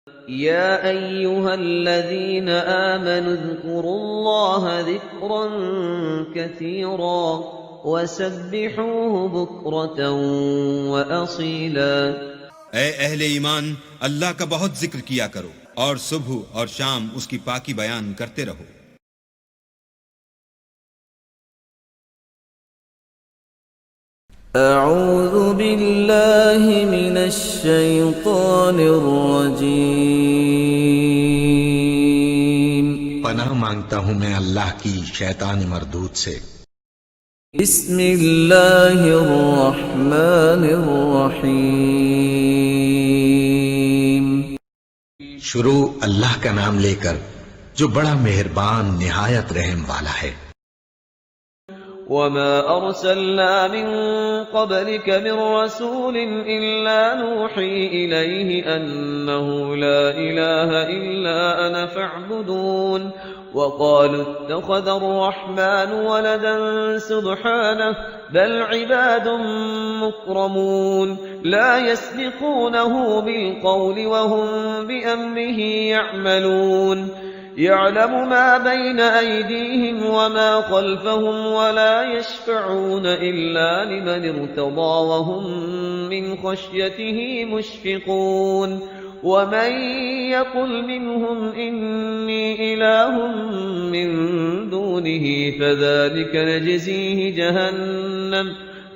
يا أيها الذين آمنوا اذكروا الله ذكرا كثيرا وسبحوه بكرة وأصيلا۔ اے اہل ایمان، اللہ کا بہت ذکر کیا کرو اور صبح اور شام اس کی پاکی بیان کرتے رہو۔ اعوذ باللہ من الشیطان الرجیم، پناہ مانگتا ہوں میں اللہ کی شیطان مردود سے۔ بسم اللہ الرحمن الرحیم، شروع اللہ کا نام لے کر جو بڑا مہربان نہایت رحم والا ہے۔ وما أرسلنا من قبلك من رسول إلا نوحي إليه أنه لا إله إلا أنا فاعبدون وقالوا اتخذ الرحمن ولدا سبحانه بل عباد مكرمون لا يسبقونه بالقول وهم بأمره يعملون يعلم ما بين أيديهم وما خلفهم ولا يشفعون إلا لمن ارتضى وهم من خشيته مشفقون ومن يقل منهم إني إله من دونه فذلك نجزيه جهنم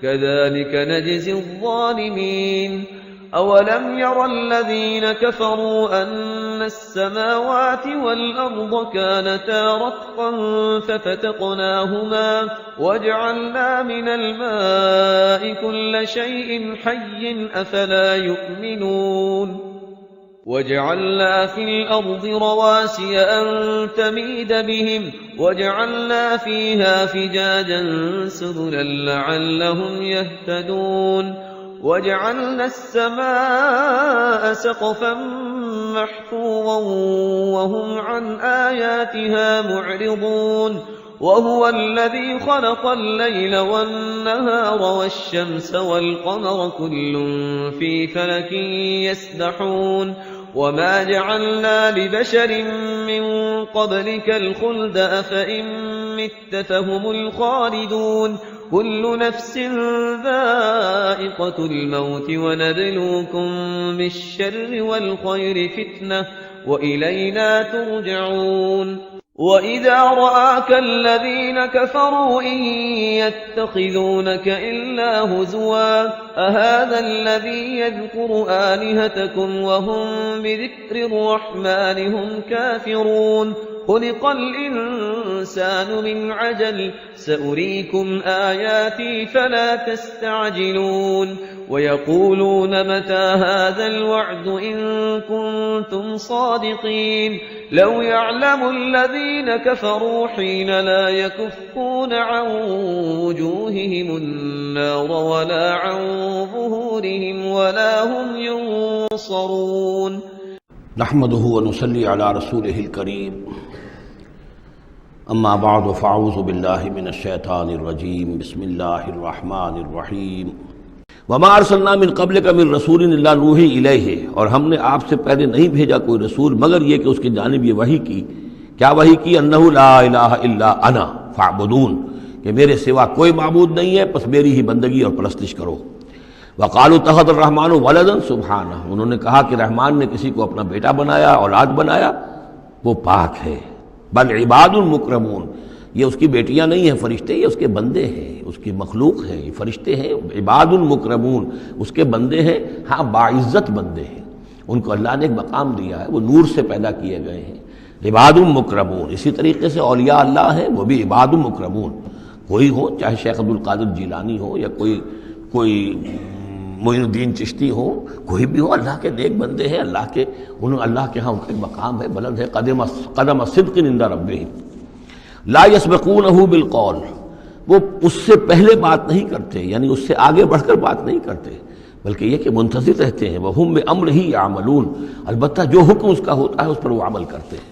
كذلك نجزي الظالمين أولم ير الذين كفروا أن السماوات والأرض كانتا رتقا ففتقناهما وجعلنا من الماء كل شيء حي أفلا يؤمنون وجعلنا في الأرض رواسي أن تميد بهم وجعلنا فيها فجاجا سبلا لعلهم يهتدون وجعلنا السماء سقفا محفوظا وهم عن آياتها معرضون وهو الذي خلق الليل والنهار والشمس والقمر كل في فلك يسبحون وما جعلنا لبشر من قبلك الخلد أفإن مت فهم الخالدون كل نفس ذائقة الموت ونبلوكم بالشر والخير فتنة وإلينا ترجعون وإذا رآك الذين كفروا إن يتخذونك إلا هزوا أهذا الذي يذكر آلهتكم وهم بذكر الرحمن هم كافرون خلق الإنسان من عجل سأريكم آياتي فلا تستعجلون ويقولون متى هذا الوعد إن كنتم صادقين لو يعلم الذين كفروا حين لا يكفون عن وجوههم النار ولا عن ظهورهم ولا هم ينصرون نحمده ونصلي على رسوله الكريم اما بعد فاعوذ بالله من الشیطان الرجیم بسم اللہ الرحمن الرحیم وما ارسلنا من قبلک من رسول الا نوحی الیہ، اور ہم نے آپ سے پہلے نہیں بھیجا کوئی رسول مگر یہ کہ اس کی جانب یہ وحی کی۔ کیا وحی کی؟ انہ لا الہ الا انا فاعبدون، کہ میرے سوا کوئی معبود نہیں ہے پس میری ہی بندگی اور پرستش کرو۔ وقالوا اتخذ الرحمن ولدا سبحانہ، انہوں نے کہا کہ رحمان نے کسی کو اپنا بیٹا بنایا، اولاد بنایا، وہ پاک ہے۔ بل عباد مکرمون، یہ اس کی بیٹیاں نہیں ہیں فرشتے، یہ اس کے بندے ہیں، اس کی مخلوق ہیں، یہ فرشتے ہیں، عباد مکرمون اس کے بندے ہیں، ہاں باعزت بندے ہیں، ان کو اللہ نے ایک مقام دیا ہے، وہ نور سے پیدا کیے گئے ہیں۔ عباد مکرمون، اسی طریقے سے اولیاء اللہ ہیں وہ بھی عباد مکرمون، کوئی ہو چاہے شیخ عبدالقادر جیلانی ہو یا کوئی معین الدین چشتی ہو، کوئی بھی ہو، اللہ کے نیک بندے ہیں، اللہ کے ہاں ان کا ایک مقام ہے، بلند ہے، قدم صدق عند ربہم لا یسبقونہ بالقول، وہ اس سے پہلے بات نہیں کرتے، یعنی اس سے آگے بڑھ کر بات نہیں کرتے، بلکہ یہ کہ منتظر رہتے ہیں، وہم بامرہ یعملون، البتہ جو حکم اس کا ہوتا ہے اس پر وہ عمل کرتے ہیں۔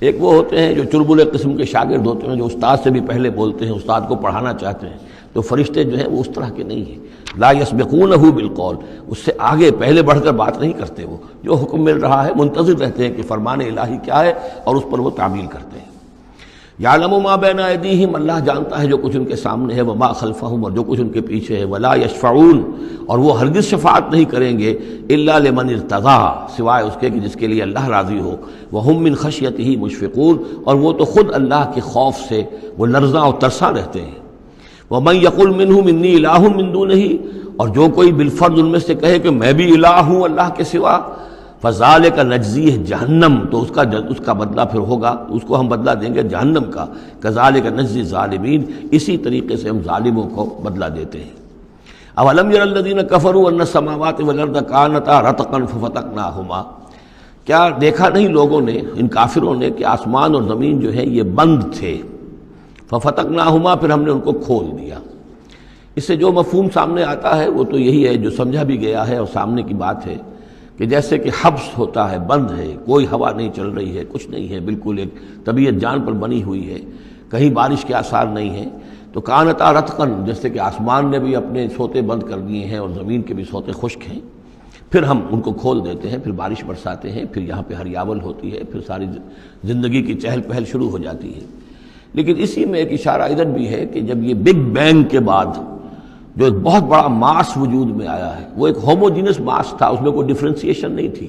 ایک وہ ہوتے ہیں جو چربلے قسم کے شاگرد ہوتے ہیں، جو استاد سے بھی پہلے بولتے ہیں، استاد کو پڑھانا چاہتے ہیں، تو فرشتے جو ہیں وہ اس طرح کے نہیں ہیں. لا یسبقونہ بالقول، اس سے آگے پہلے بڑھ کر بات نہیں کرتے. وہ جو حکم مل رہا ہے منتظر رہتے ہیں کہ فرمان الہی کیا ہے اور اس پر وہ تعمیل کرتے ہیں. یعلم ما بین ایدیہم، اللہ جانتا ہے جو کچھ ان کے سامنے ہے، وما خلفہم، اور جو کچھ ان کے پیچھے ہے. ولا یشفعون، اور وہ ہرگز شفاعت نہیں کریں گے، الا لمن ارتضی، سوائے اس کے کہ جس کے لیے اللہ راضی ہو. وہم من خشیتہ مشفقون، اور وہ تو خود اللہ کے خوف سے وہ لرزاں اور ترساں رہتے ہیں. ومن یقل منہم انی الہ من دونہ، اور جو کوئی بالفرض ان میں سے کہے کہ میں بھی الہ ہوں اللہ کے سوا، فذالک نجزیہ جہنم، تو اس کا بدلہ پھر ہوگا، اس کو ہم بدلہ دیں گے جہنم کا. کذالک نجزی الظالمین، اسی طریقے سے ہم ظالموں کو بدلہ دیتے ہیں. اولم یر الذین کفروا ان السماوات والارض کانتا رتقا ففتقناہما، کیا دیکھا نہیں لوگوں نے، ان کافروں نے، کہ آسمان اور زمین جو ہے یہ بند تھے. ففتقناہما، پھر ہم نے ان کو کھول دیا. اس سے جو مفہوم سامنے آتا ہے وہ تو یہی ہے جو سمجھا بھی گیا ہے اور سامنے کی بات ہے کہ جیسے کہ حبس ہوتا ہے، بند ہے، کوئی ہوا نہیں چل رہی ہے، کچھ نہیں ہے، بالکل ایک طبیعت جان پر بنی ہوئی ہے، کہیں بارش کے آثار نہیں ہیں. تو کانتا رتقن، جیسے کہ آسمان نے بھی اپنے سوتے بند کر دیے ہیں اور زمین کے بھی سوتے خشک ہیں، پھر ہم ان کو کھول دیتے ہیں، پھر بارش برساتے ہیں، پھر یہاں پہ ہریاول ہوتی ہے، پھر ساری زندگی کی چہل پہل شروع ہو جاتی ہے. لیکن اسی میں ایک اشارہ ادھر بھی ہے کہ جب یہ بگ بینگ کے بعد جو ایک بہت بڑا ماس وجود میں آیا ہے، وہ ایک ہوموجینس ماس تھا، اس میں کوئی ڈفرینسیشن نہیں تھی.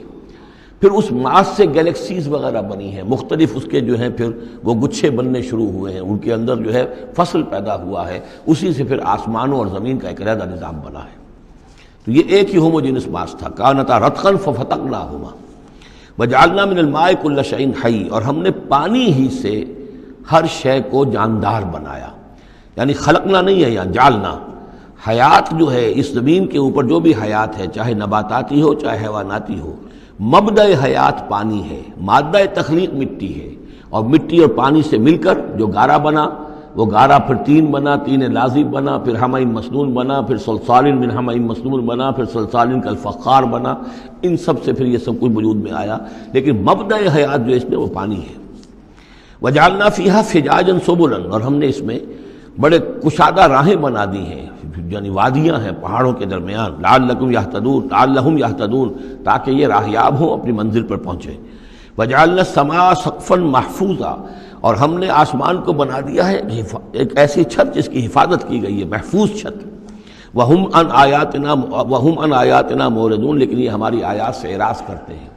پھر اس ماس سے گیلیکسیز وغیرہ بنی ہیں، مختلف اس کے جو ہیں پھر وہ گچھے بننے شروع ہوئے ہیں، ان کے اندر جو ہے فصل پیدا ہوا ہے، اسی سے پھر آسمانوں اور زمین کا ایک علیحدہ نظام بنا ہے. تو یہ ایک ہی ہوموجینس ماس تھا. کانتا رتقا ففتقناہما وجعلنا من الماء کل شیء حی، اور ہم نے پانی ہی سے ہر شے کو جاندار بنایا. یعنی خلقنا نہیں ہے یہاں، جعلنا. حیات جو ہے اس زمین کے اوپر، جو بھی حیات ہے، چاہے نباتاتی ہو چاہے حیواناتی ہو، مبدأ حیات پانی ہے، مادہ تخلیق مٹی ہے، اور مٹی اور پانی سے مل کر جو گارا بنا، وہ گارا پھر تین بنا، تین لازب بنا، پھر حمأ مسنون بنا، پھر صلصال من حمأ مسنون بنا، پھر صلصال کالفخار بنا. ان سب سے پھر یہ سب کچھ وجود میں آیا، لیکن مبدأ حیات جو اس میں وہ پانی ہے. وجعلنا فیہا فجاجا سبلا، اور ہم نے اس میں بڑے کشادہ راہیں بنا دی ہیں، یعنی وادیاں ہیں پہاڑوں کے درمیان. لعلکم یہتدون، لعلہم یہتدون، تاکہ یہ راہیاب ہوں، اپنی منزل پر پہنچے. وجعلنا السماء سقفا محفوظا، اور ہم نے آسمان کو بنا دیا ہے ایک ایسی چھت جس کی حفاظت کی گئی ہے، محفوظ چھت. وہم عن آیاتنا موردون، لیکن یہ ہماری آیات سے اعراض کرتے ہیں.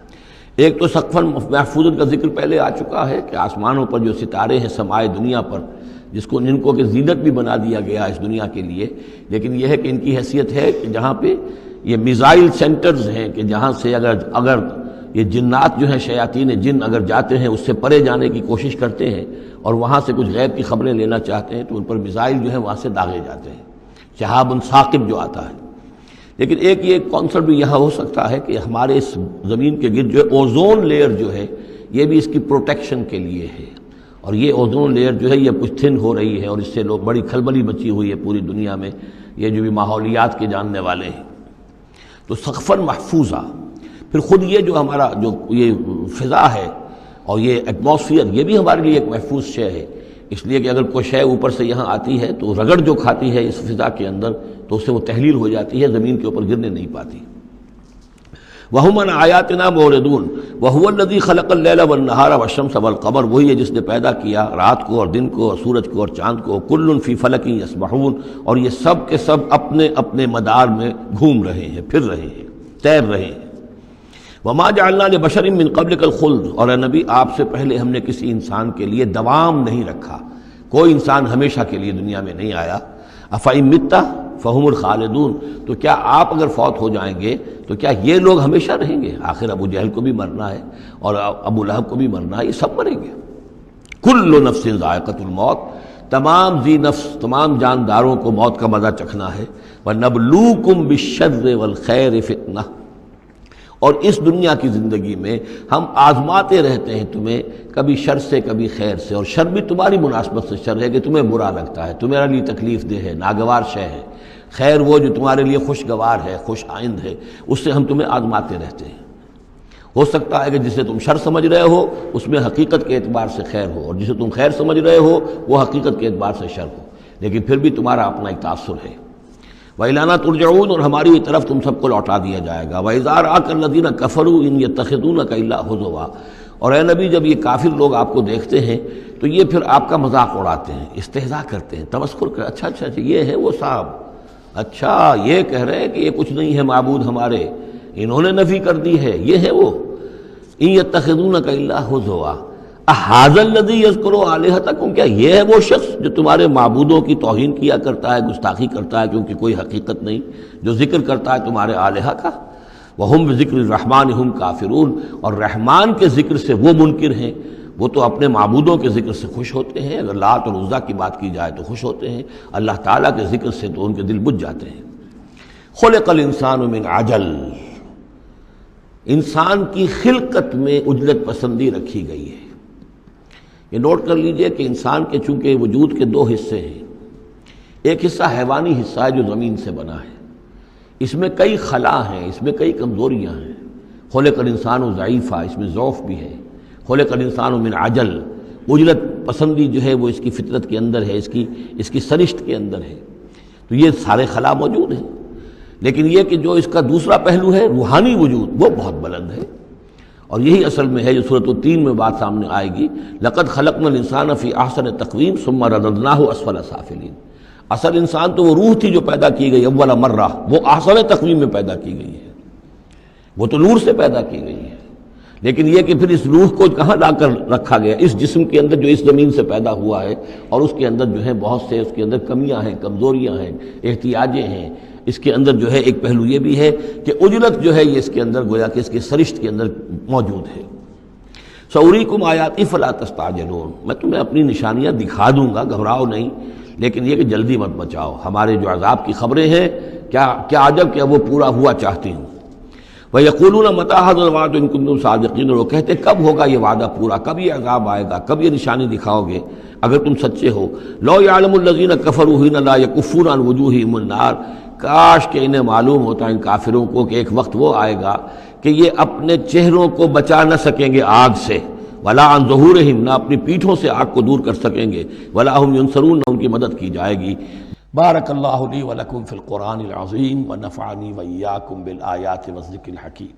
ایک تو سقفا محفوظ کا ذکر پہلے آ چکا ہے کہ آسمانوں پر جو ستارے ہیں سمائے دنیا پر، جن کو کہ زینت بھی بنا دیا گیا اس دنیا کے لیے، لیکن یہ ہے کہ ان کی حیثیت ہے کہ جہاں پہ یہ میزائل سینٹرز ہیں، کہ جہاں سے اگر یہ جنات جو ہیں، شیاطین جن اگر جاتے ہیں، اس سے پرے جانے کی کوشش کرتے ہیں اور وہاں سے کچھ غیب کی خبریں لینا چاہتے ہیں، تو ان پر میزائل جو ہیں وہاں سے داغے جاتے ہیں، شہاب ثاقب جو آتا ہے. لیکن ایک یہ کانسیپٹ بھی یہاں ہو سکتا ہے کہ ہمارے اس زمین کے گرد جو اوزون لیئر جو ہے، یہ بھی اس کی پروٹیکشن کے لیے ہے، اور یہ اوزون لیئر جو ہے یہ کچھ تھن ہو رہی ہے، اور اس سے لوگ بڑی کھلبلی مچی ہوئی ہے پوری دنیا میں، یہ جو بھی ماحولیات کے جاننے والے ہیں. تو سقفاً محفوظہ، پھر خود یہ جو ہمارا جو یہ فضا ہے اور یہ ایٹماسفیئر، یہ بھی ہمارے لیے ایک محفوظ شے ہے، اس لیے کہ اگر کوئی شے اوپر سے یہاں آتی ہے تو رگڑ جو کھاتی ہے اس فضا کے اندر تو اس سے وہ تحلیل ہو جاتی ہے، زمین کے اوپر گرنے نہیں پاتی. وَهُمْ عَنْ آیَاتِنَا مُعْرِضُونَ وَهُوَ الَّذِي خَلَقَ اللَّيْلَ وَالنَّهَارَ وَالشَّمْسَ وَالْقَمَرَ، وہی ہے جس نے پیدا کیا رات کو اور دن کو اور سورج کو اور چاند کو. كُلٌّ فِي فَلَكٍ يَسْبَحُونَ، اور یہ سب کے سب اپنے اپنے مدار میں گھوم رہے ہیں، پھر رہے ہیں، تیر رہے ہیں. وَمَا جَعَلْنَا لِبَشَرٍ مِّن قَبْلِكَ الْخُلْدَ، اور اے نبی آپ سے پہلے ہم نے کسی انسان کے لیے دوام نہیں رکھا، کوئی انسان ہمیشہ کے لیے دنیا میں نہیں آیا. أَفَإِن مِتَّ فَهُمُ الْخَالِدُونَ، تو کیا آپ اگر فوت ہو جائیں گے تو کیا یہ لوگ ہمیشہ رہیں گے؟ آخر ابو جہل کو بھی مرنا ہے اور ابو لہب کو بھی مرنا ہے، یہ سب مریں گے. كُلُّ نَفْسٍ ذَائِقَةُ الْمَوْتِ، تمام ذی نفس، تمام جانداروں کو موت کا مزہ چکھنا ہے. وَنَبْلُوكُمْ بِالشَّرِّ وَالْخَيْرِ فِتْنَةً، اور اس دنیا کی زندگی میں ہم آزماتے رہتے ہیں تمہیں، کبھی شر سے کبھی خیر سے، اور شر بھی تمہاری مناسبت سے شر ہے کہ تمہیں برا لگتا ہے، تمہارے لیے تکلیف دہ ہے، ناگوار شے ہے. خیر وہ جو تمہارے لیے خوشگوار ہے، خوش آئند ہے، اس سے ہم تمہیں آزماتے رہتے ہیں. ہو سکتا ہے کہ جسے تم شر سمجھ رہے ہو اس میں حقیقت کے اعتبار سے خیر ہو، اور جسے تم خیر سمجھ رہے ہو وہ حقیقت کے اعتبار سے شر ہو. لیکن پھر بھی تمہارا اپنا ایک تاثر ہے۔ وَإِلَيْنَا تُرْجَعُونَ، اور ہماری طرف تم سب کو لوٹا دیا جائے گا۔ وَإِذَا رَآكَ الَّذِينَ كَفَرُوا إِن يَتَّخِذُونَكَ إِلَّا هُزُوًا، اور اے نبی جب یہ کافر لوگ آپ کو دیکھتے ہیں تو یہ پھر آپ کا مذاق اڑاتے ہیں، استہزاء کرتے ہیں، تمسخر کرتے ہیں، اچھا اچھا یہ ہے وہ صاحب، اچھا یہ کہہ رہے ہیں کہ یہ کچھ نہیں ہے معبود ہمارے، انہوں نے نفی کر دی ہے، یہ ہے وہ۔ إِن يَتَّخِذُونَكَ إِلَّا هُزُوًا أَهَٰذَا الَّذِي يَذْكُرُ آلِهَتَكُمْ، کیا یہ ہے وہ شخص جو تمہارے معبودوں کی توہین کیا کرتا ہے، گستاخی کرتا ہے کیونکہ کوئی حقیقت نہیں، جو ذکر کرتا ہے تمہارے آلہہ کا۔ وَهُمْ بِذِكْرِ الرَّحْمَٰنِ هُمْ كَافِرُونَ، اور رحمان کے ذکر سے وہ منکر ہیں، وہ تو اپنے معبودوں کے ذکر سے خوش ہوتے ہیں، اگر لات اور عزیٰ کی بات کی جائے تو خوش ہوتے ہیں، اللہ تعالیٰ کے ذکر سے تو ان کے دل بجھ جاتے ہیں۔ خلق الانسان من عجل، انسان کی خلقت میں عجلت پسندی رکھی گئی ہے۔ یہ نوٹ کر لیجئے کہ انسان کے چونکہ وجود کے دو حصے ہیں، ایک حصہ حیوانی حصہ ہے جو زمین سے بنا ہے، اس میں کئی خلا ہیں، اس میں کئی کمزوریاں ہیں۔ خلق الانسان ضعیفہ، اس میں ضعف بھی ہے۔ خلق الانسان من عجل، عجلت پسندی جو ہے وہ اس کی فطرت کے اندر ہے، اس کی سرشت کے اندر ہے، تو یہ سارے خلا موجود ہیں۔ لیکن یہ کہ جو اس کا دوسرا پہلو ہے روحانی وجود، وہ بہت بلند ہے، اور یہی اصل میں ہے جو سورۃ التین میں بات سامنے آئے گی، لقد خلقنا الانسان فی احسن تقویم ثم رددناہ اسفل سافلین۔ اصل انسان تو وہ روح تھی جو پیدا کی گئی اول مرہ، وہ احسن تقویم میں پیدا کی گئی ہے، وہ تو نور سے پیدا کی گئی ہے، لیکن یہ کہ پھر اس روح کو کہاں لا کر رکھا گیا، اس جسم کے اندر جو اس زمین سے پیدا ہوا ہے، اور اس کے اندر جو ہے بہت سے اس کے اندر کمیاں ہیں، کمزوریاں ہیں، احتیاجیں ہیں۔ اس کے اندر جو ہے ایک پہلو یہ بھی ہے کہ عجلت جو ہے یہ اس کے اندر گویا کہ اس کی سرشت کے اندر موجود ہے۔ سأریکم آیاتی فلا تستعجلون، میں تمہیں اپنی نشانیاں دکھا دوں گا، گھبراؤ نہیں، لیکن یہ کہ جلدی مت مچاؤ، ہمارے جو عذاب کی خبریں ہیں کیا عجب کہ وہ پورا ہوا چاہتی ہوں۔ وَيَقُولُونَ مَتَىٰ هَٰذَا الْوَعْدُ إِن كُنتُمْ صَادِقِينَ، اور وہ کہتے کب ہوگا یہ وعدہ پورا، کب یہ عذاب آئے گا، کب یہ نشانی دکھاؤ گے اگر تم سچے ہو۔ لَوْ يَعْلَمُ الَّذِينَ كَفَرُوا حِينَ لَا يَكُفُّونَ عَنْ وُجُوهِهِمُ النَّارَ، کاش کہ انہیں معلوم ہوتا ان کافروں کو کہ ایک وقت وہ آئے گا کہ یہ اپنے چہروں کو بچا نہ سکیں گے آگ سے، وَلَا عَنْ ظُهُورِهِمْ، نہ اپنی پیٹھوں سے آگ کو دور کر سکیں گے، وَلَا هُمْ يُنصَرُونَ، نہ ان کی مدد کی جائے گی۔ بارک اللہ لی ولکم فی القرآن العظیم ونفعنی وإیاکم بالآیات والذکر الحکیم۔